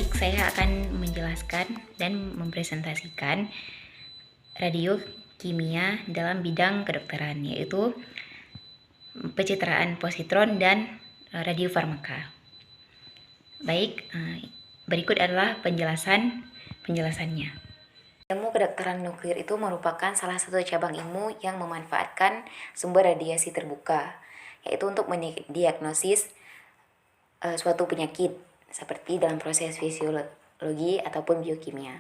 Baik, saya akan menjelaskan dan mempresentasikan radiokimia dalam bidang kedokteran, yaitu pencitraan positron dan radiofarmaka. Baik, berikut adalah penjelasannya. Ilmu kedokteran nuklir itu merupakan salah satu cabang ilmu yang memanfaatkan sumber radiasi terbuka, yaitu untuk mendiagnosis suatu penyakit seperti dalam proses fisiologi ataupun biokimia.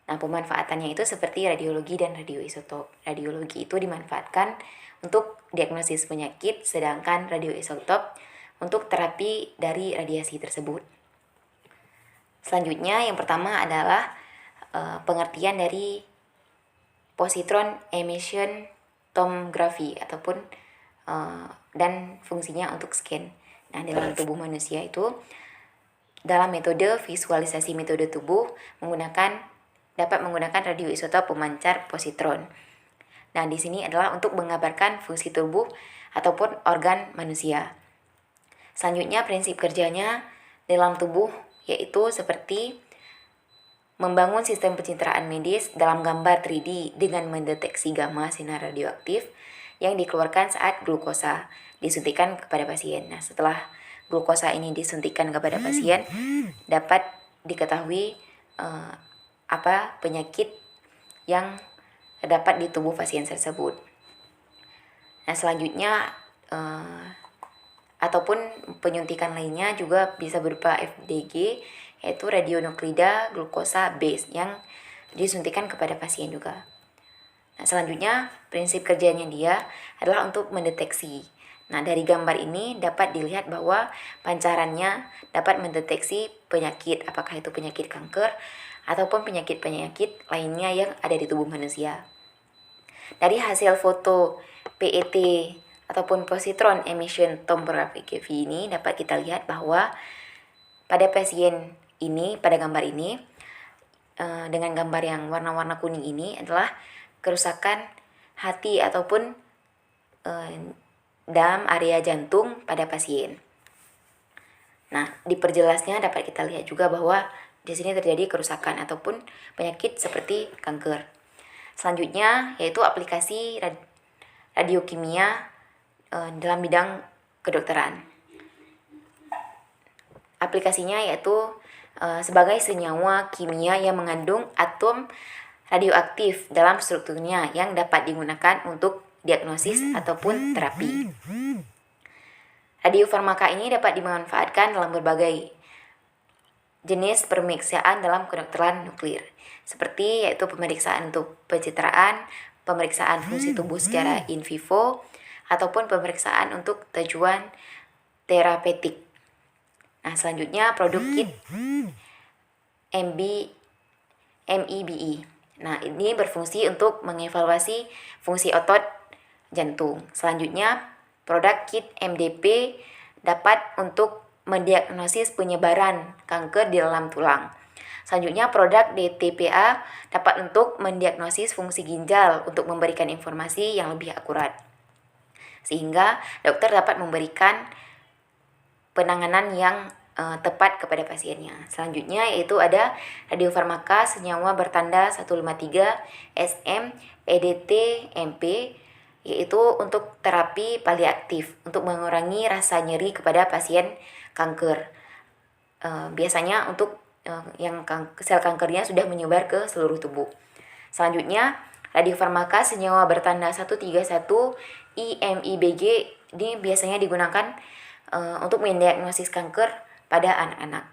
Nah, pemanfaatannya itu seperti radiologi dan radioisotop. Radiologi itu dimanfaatkan untuk diagnosis penyakit, sedangkan radioisotop untuk terapi dari radiasi tersebut. Selanjutnya, yang pertama adalah pengertian dari positron emission tomography ataupun dan fungsinya untuk scan. Nah, dalam tubuh manusia itu dalam metode visualisasi metode tubuh dapat menggunakan radioisotop pemancar positron. Nah, di sini adalah untuk menggambarkan fungsi tubuh ataupun organ manusia. Selanjutnya, prinsip kerjanya dalam tubuh yaitu seperti membangun sistem pencitraan medis dalam gambar 3D dengan mendeteksi gamma sinar radioaktif yang dikeluarkan saat glukosa disuntikan kepada pasien. Nah, setelah glukosa ini disuntikan kepada pasien, dapat diketahui apa penyakit yang terdapat di tubuh pasien tersebut. Nah, selanjutnya ataupun penyuntikan lainnya juga bisa berupa FDG, yaitu radionuklida glukosa base yang disuntikan kepada pasien juga. Nah, selanjutnya prinsip kerjanya dia adalah untuk mendeteksi. Nah, dari gambar ini dapat dilihat bahwa pancarannya dapat mendeteksi penyakit, apakah itu penyakit kanker ataupun penyakit-penyakit lainnya yang ada di tubuh manusia. Dari hasil foto PET ataupun positron emission tomography ini dapat kita lihat bahwa pada pasien ini, pada gambar ini, dengan gambar yang warna-warna kuning ini adalah kerusakan hati ataupun dalam area jantung pada pasien. Nah, diperjelasnya dapat kita lihat juga bahwa di sini terjadi kerusakan ataupun penyakit seperti kanker. Selanjutnya yaitu aplikasi radiokimia dalam bidang kedokteran. Aplikasinya yaitu sebagai senyawa kimia yang mengandung atom radioaktif dalam strukturnya yang dapat digunakan untuk diagnosis ataupun terapi. Radiofarmaka ini dapat dimanfaatkan dalam berbagai jenis pemeriksaan dalam kedokteran nuklir, seperti yaitu pemeriksaan untuk pencitraan, pemeriksaan fungsi tubuh secara in vivo, ataupun pemeriksaan untuk tujuan terapeutik. Nah, selanjutnya produk kit MEBE. Nah, ini berfungsi untuk mengevaluasi fungsi otot jantung. Selanjutnya, produk kit MDP dapat untuk mendiagnosis penyebaran kanker di dalam tulang. Selanjutnya, produk DTPA dapat untuk mendiagnosis fungsi ginjal untuk memberikan informasi yang lebih akurat, sehingga dokter dapat memberikan penanganan yang tepat kepada pasiennya. Selanjutnya yaitu ada radiofarmaka senyawa bertanda 153 SM EDT MP, yaitu untuk terapi paliatif untuk mengurangi rasa nyeri kepada pasien kanker. Biasanya untuk yang sel kankernya sudah menyebar ke seluruh tubuh. Selanjutnya radiofarmaka senyawa bertanda 131 IMIBG ini biasanya digunakan untuk mendiagnosis kanker pada anak-anak.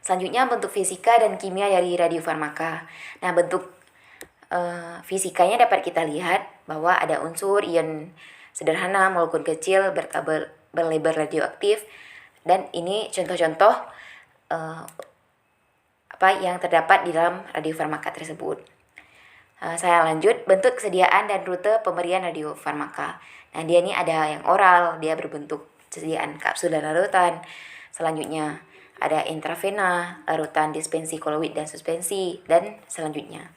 Selanjutnya bentuk fisika dan kimia dari radiofarmaka. Nah, bentuk fisikanya dapat kita lihat bahwa ada unsur ion sederhana, molekul kecil, berlebar radioaktif, dan ini contoh-contoh apa yang terdapat di dalam radiofarmaka tersebut. Saya lanjut, bentuk kesediaan dan rute pemberian radiofarmaka. Nah, dia ini ada yang oral, dia berbentuk sediaan kapsul dan larutan. Selanjutnya ada intravena, larutan dispensi koloid dan suspensi, dan selanjutnya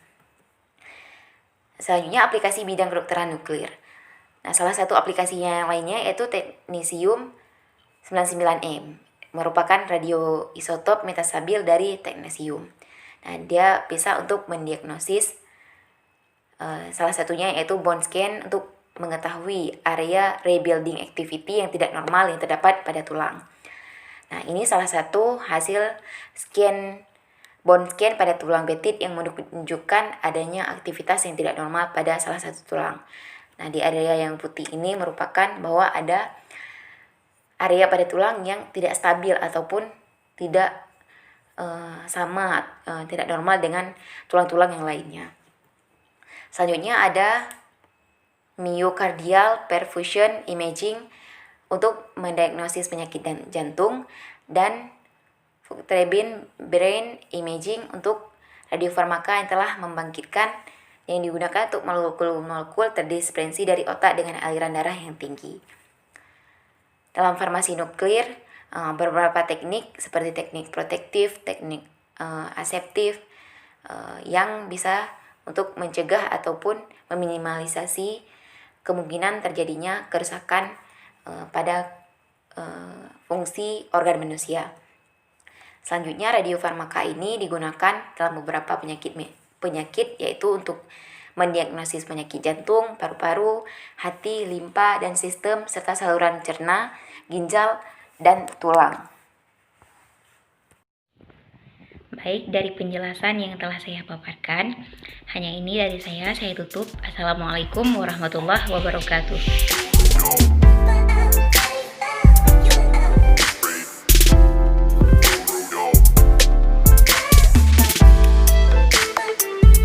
aplikasi bidang kedokteran nuklir. Nah, salah satu aplikasinya yang lainnya yaitu teknisium 99M. merupakan radioisotop metastabil dari teknesium. Nah, dia bisa untuk mendiagnosis salah satunya yaitu bone scan untuk mengetahui area rebuilding activity yang tidak normal yang terdapat pada tulang. Nah, ini salah satu hasil bone scan pada tulang betit yang menunjukkan adanya aktivitas yang tidak normal pada salah satu tulang. Nah, di area yang putih ini merupakan bahwa ada area pada tulang yang tidak stabil ataupun tidak tidak normal dengan tulang-tulang yang lainnya. Selanjutnya ada myocardial perfusion imaging untuk mendiagnosis penyakit jantung, dan Vectrebin brain imaging untuk radiofarmaka yang telah membangkitkan yang digunakan untuk molekul-molekul terdispersi dari otak dengan aliran darah yang tinggi. Dalam farmasi nuklir, beberapa teknik seperti teknik protektif, teknik aseptif yang bisa untuk mencegah ataupun meminimalisasi kemungkinan terjadinya kerusakan pada fungsi organ manusia. Selanjutnya, radiofarmaka ini digunakan dalam beberapa penyakit yaitu untuk mendiagnosis penyakit jantung, paru-paru, hati, limpa, dan sistem, serta saluran cerna, ginjal, dan tulang. Baik, dari penjelasan yang telah saya paparkan, hanya ini dari saya tutup. Assalamualaikum warahmatullahi wabarakatuh.